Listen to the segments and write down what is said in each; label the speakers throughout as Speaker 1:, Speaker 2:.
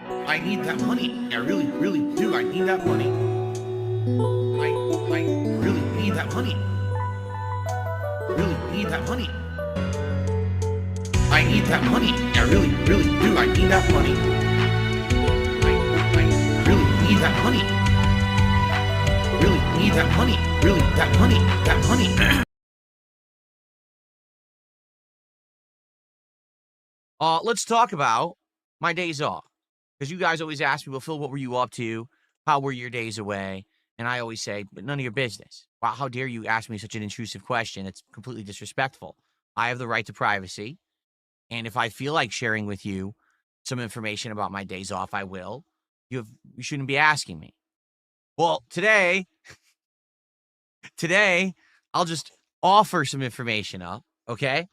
Speaker 1: I need that money. I really, really do. I need that money. I really need that money. Really need that money. I need that money. I really, really do. I need that money. I really need that money. Really need that money. Really, that money. That money.
Speaker 2: Let's talk about my days off. Because you guys always ask me, well, Phil, what were you up to? How were your days away? And I always say, but none of your business. Wow, how dare you ask me such an intrusive question? It's completely disrespectful. I have the right to privacy. And if I feel like sharing with you some information about my days off, I will. You shouldn't be asking me. Well, today, I'll just offer some information up, okay?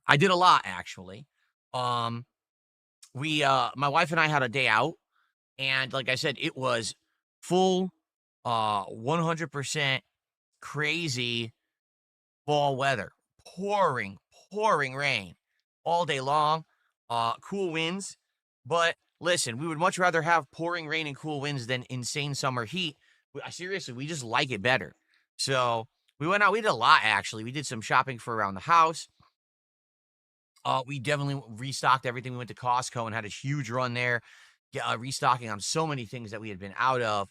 Speaker 2: I did a lot, actually. My wife and I had a day out, and like I said, it was full, 100% crazy fall weather, pouring, pouring rain all day long, cool winds. But listen, we would much rather have pouring rain and cool winds than insane summer heat. Seriously, we just like it better. So we went out. We did a lot, actually. We did some shopping for around the house. We definitely restocked everything. We went to Costco and had a huge run there, restocking on so many things that we had been out of.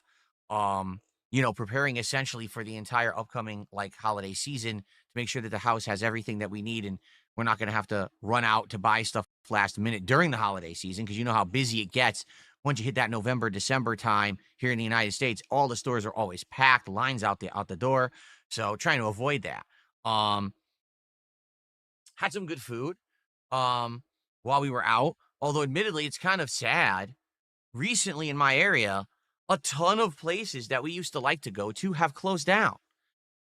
Speaker 2: Preparing essentially for the entire upcoming like holiday season to make sure that the house has everything that we need and we're not going to have to run out to buy stuff last minute during the holiday season because you know how busy it gets once you hit that November, December time here in the United States. All the stores are always packed, lines out the door. So trying to avoid that. Had some good food while we were out. Although admittedly, it's kind of sad. Recently in my area, a ton of places that we used to like to go to have closed down.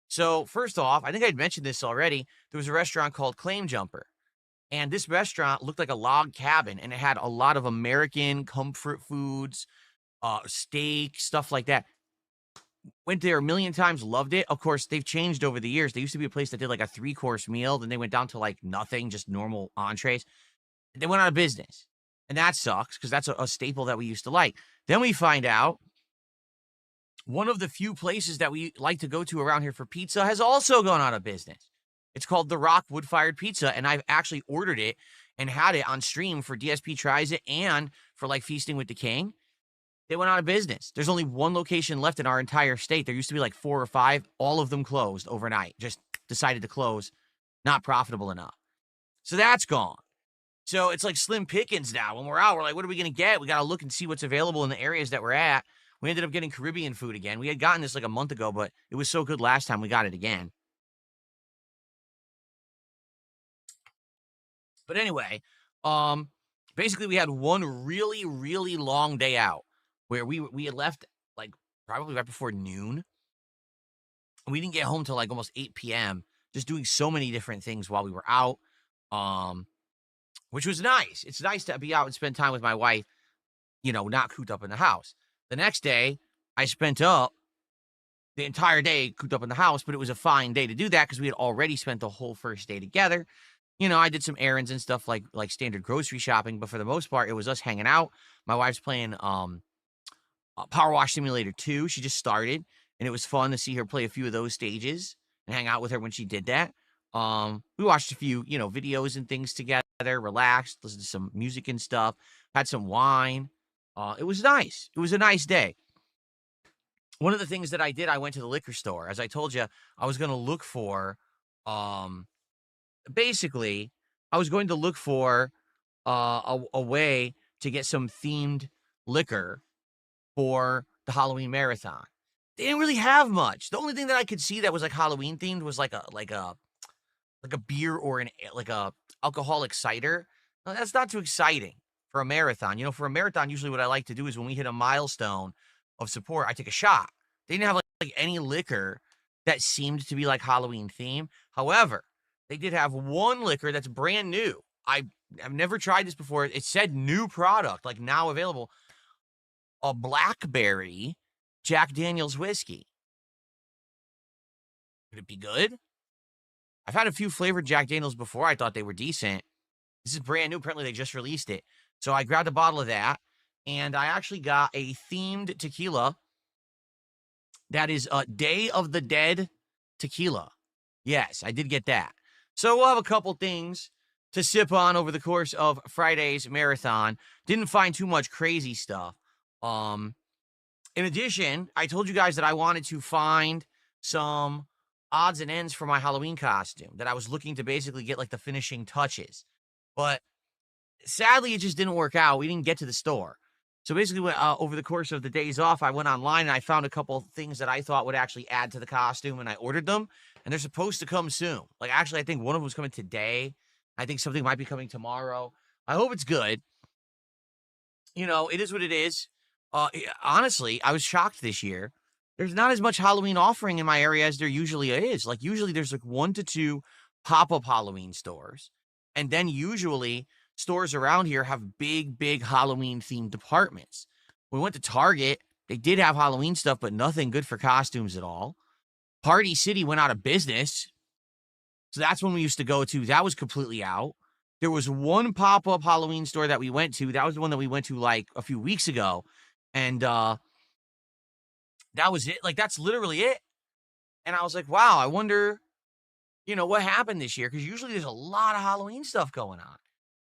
Speaker 2: So first off, I think I'd mentioned this already. There was a restaurant called Claim Jumper. And this restaurant looked like a log cabin and it had a lot of American comfort foods, steak, stuff like that. Went there a million times, loved it. Of course, they've changed over the years. They used to be a place that did like a 3-course meal. Then they went down to like nothing, just normal entrees. They went out of business. And that sucks because that's a staple that we used to like. Then we find out one of the few places that we like to go to around here for pizza has also gone out of business. It's called The Rock Wood-Fired Pizza, and I've actually ordered it and had it on stream for DSP Tries It and for like Feasting with the King. They went out of business. There's only one location left in our entire state. There used to be like 4 or 5. All of them closed overnight. Just decided to close. Not profitable enough. So that's gone. So it's like slim pickings now. When we're out, we're like, what are we going to get? We got to look and see what's available in the areas that we're at. We ended up getting Caribbean food again. We had gotten this like a month ago, but it was so good last time we got it again. But anyway, basically we had one really, really long day out where we had left like probably right before noon. We didn't get home till like almost 8 p.m. just doing so many different things while we were out, which was nice. It's nice to be out and spend time with my wife, not cooped up in the house. The next day, I spent up the entire day cooped up in the house, but it was a fine day to do that because we had already spent the whole first day together. I did some errands and stuff like standard grocery shopping, but for the most part, it was us hanging out. My wife's playing Powerwasher Simulator 2. She just started, and it was fun to see her play a few of those stages and hang out with her when she did that. We watched a few, videos and things together, relaxed, listened to some music and stuff, had some wine. It was nice. It was a nice day. One of the things that I did, I went to the liquor store. As I told you, I was going to look for, basically, I was going to look for a way to get some themed liquor for the Halloween marathon. They didn't really have much. The only thing that I could see that was like Halloween themed was like a beer or like a alcoholic cider. Now, that's not too exciting for a marathon. For a marathon, usually what I like to do is when we hit a milestone of support, I take a shot. They didn't have like any liquor that seemed to be like Halloween theme. However, they did have one liquor that's brand new. I've never tried this before. It said new product, like now available. A blackberry Jack Daniel's whiskey. Could it be good? I've had a few flavored Jack Daniels before. I thought they were decent. This is brand new. Apparently, they just released it. So I grabbed a bottle of that, and I actually got a themed tequila that is Day of the Dead tequila. Yes, I did get that. So we'll have a couple things to sip on over the course of Friday's marathon. Didn't find too much crazy stuff. In addition, I told you guys that I wanted to find some odds and ends for my Halloween costume, that I was looking to basically get like the finishing touches. But sadly, it just didn't work out. We didn't get to the store. So basically, over the course of the days off, I went online and I found a couple things that I thought would actually add to the costume, and I ordered them, and they're supposed to come soon. Like, actually, I think one of them was coming today. I think something might be coming tomorrow. I hope it's good. You know, it is what it is. Honestly, I was shocked this year. There's not as much Halloween offering in my area as there usually is. Like, usually there's like 1 to 2 pop-up Halloween stores. And then usually stores around here have big Halloween-themed departments. We went to Target. They did have Halloween stuff, but nothing good for costumes at all. Party City went out of business. So that's when we used to go to. That was completely out. There was one pop-up Halloween store that we went to. That was the one that we went to like a few weeks ago. And that was it. Like, that's literally it. And I was like, wow, I wonder, what happened this year? Because usually there's a lot of Halloween stuff going on.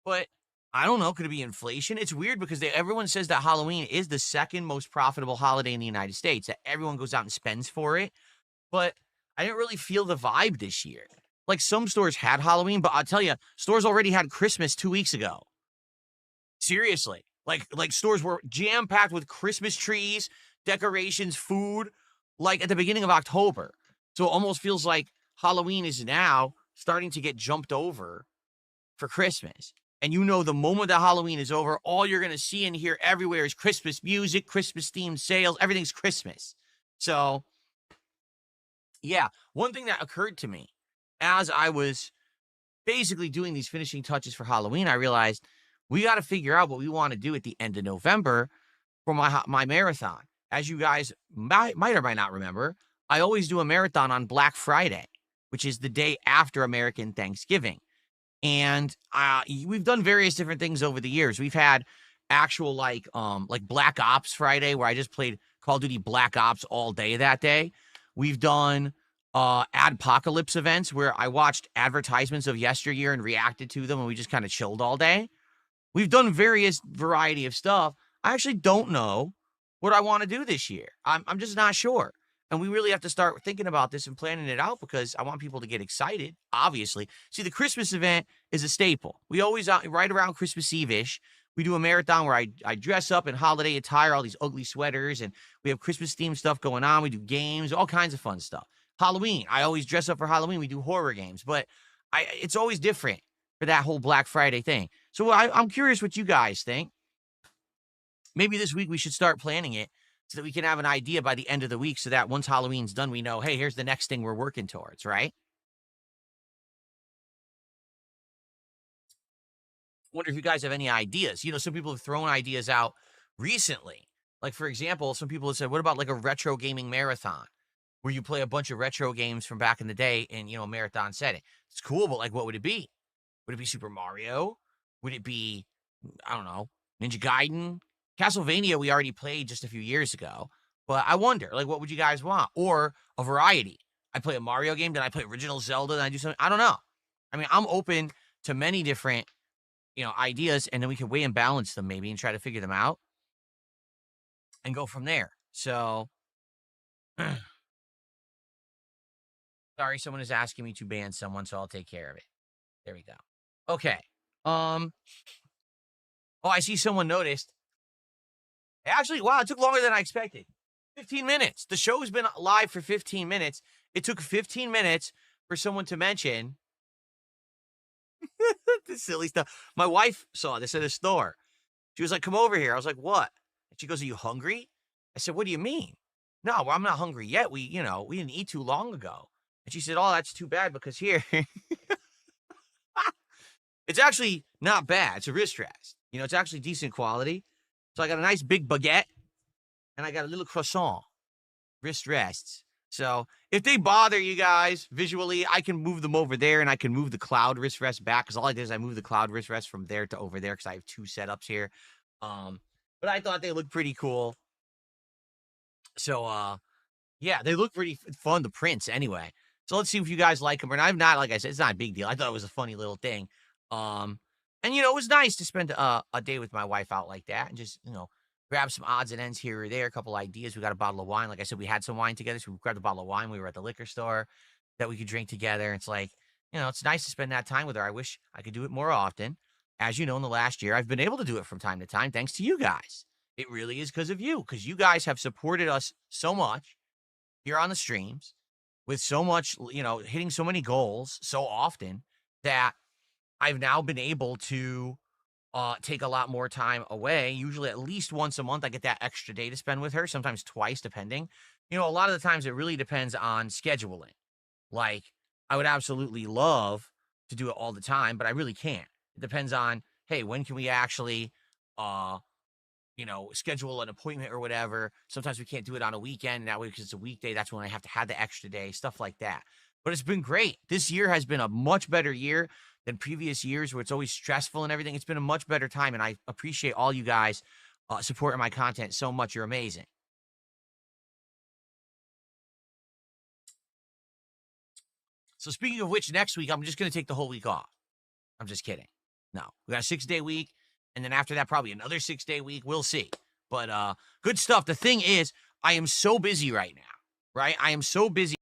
Speaker 2: But I don't know. Could it be inflation? It's weird because everyone says that Halloween is the second most profitable holiday in the United States, that everyone goes out and spends for it. But I didn't really feel the vibe this year. Like, some stores had Halloween, but I'll tell you, stores already had Christmas 2 weeks ago. Seriously. Like stores were jam-packed with Christmas trees, decorations, food, like at the beginning of October. So it almost feels like Halloween is now starting to get jumped over for Christmas. And the moment that Halloween is over, all you're going to see and hear everywhere is Christmas music, Christmas-themed sales. Everything's Christmas. So, yeah. One thing that occurred to me as I was basically doing these finishing touches for Halloween, I realized we got to figure out what we want to do at the end of November for my marathon. As you guys might or might not remember, I always do a marathon on Black Friday, which is the day after American Thanksgiving. And we've done various different things over the years. We've had actual like Black Ops Friday, where I just played Call of Duty Black Ops all day that day. We've done Adpocalypse events where I watched advertisements of yesteryear and reacted to them, and we just kind of chilled all day. We've done various variety of stuff. I actually don't know what I want to do this year. I'm just not sure. And we really have to start thinking about this and planning it out, because I want people to get excited, obviously. See, the Christmas event is a staple. We always, right around Christmas Eve-ish, we do a marathon where I dress up in holiday attire, all these ugly sweaters, and we have Christmas-themed stuff going on. We do games, all kinds of fun stuff. Halloween, I always dress up for Halloween. We do horror games, but it's always different for that whole Black Friday thing. So I'm curious what you guys think. Maybe this week we should start planning it so that we can have an idea by the end of the week, so that once Halloween's done, we know, hey, here's the next thing we're working towards, right? Wonder if you guys have any ideas. Some people have thrown ideas out recently. Like, for example, some people have said, what about like a retro gaming marathon, where you play a bunch of retro games from back in the day in, a marathon setting? It's cool, but like, what would it be? Would it be Super Mario? Would it be, I don't know, Ninja Gaiden? Castlevania we already played just a few years ago. But I wonder, like, what would you guys want? Or a variety. I play a Mario game, then I play original Zelda, then I do something. I don't know. I mean, I'm open to many different, ideas, and then we can weigh and balance them maybe and try to figure them out and go from there. So, sorry, someone is asking me to ban someone, so I'll take care of it. There we go. Okay. Oh, I see someone noticed. Actually, wow, it took longer than I expected. 15 minutes. The show's been live for 15 minutes. It took 15 minutes for someone to mention this silly stuff. My wife saw this at a store. She was like, come over here. I was like, what? And she goes, are you hungry? I said, what do you mean? No, well, I'm not hungry yet. We didn't eat too long ago. And she said, oh, that's too bad, because here, it's actually not bad. It's a wrist rest. It's actually decent quality. So I got a nice big baguette, and I got a little croissant, wrist rests. So if they bother you guys visually, I can move them over there and I can move the cloud wrist rest back because all I did is I moved the cloud wrist rest from there to over there because I have 2 setups here. But I thought they looked pretty cool. So yeah, they look pretty fun to print anyway. So let's see if you guys like them or not. I'm not, like I said, it's not a big deal. I thought it was a funny little thing. And it was nice to spend a day with my wife out like that and just, grab some odds and ends here or there, a couple ideas. We got a bottle of wine. Like I said, we had some wine together. So we grabbed a bottle of wine. We were at the liquor store that we could drink together. It's like, it's nice to spend that time with her. I wish I could do it more often. As you know, in the last year, I've been able to do it from time to time, thanks to you guys. It really is because of you, because you guys have supported us so much here on the streams with so much, hitting so many goals so often that I've now been able to take a lot more time away. Usually at least once a month, I get that extra day to spend with her, sometimes twice, depending. A lot of the times it really depends on scheduling. Like, I would absolutely love to do it all the time, but I really can't. It depends on, hey, when can we actually schedule an appointment or whatever. Sometimes we can't do it on a weekend. And that way, because it's a weekday, that's when I have to have the extra day, stuff like that. But it's been great. This year has been a much better year than previous years where it's always stressful and everything. It's been a much better time. And I appreciate all you guys supporting my content so much. You're amazing. So speaking of which, next week, I'm just going to take the whole week off. I'm just kidding. No, we got a 6-day week. And then after that, probably another 6-day week. We'll see. But good stuff. The thing is, I am so busy right now, right? I am so busy.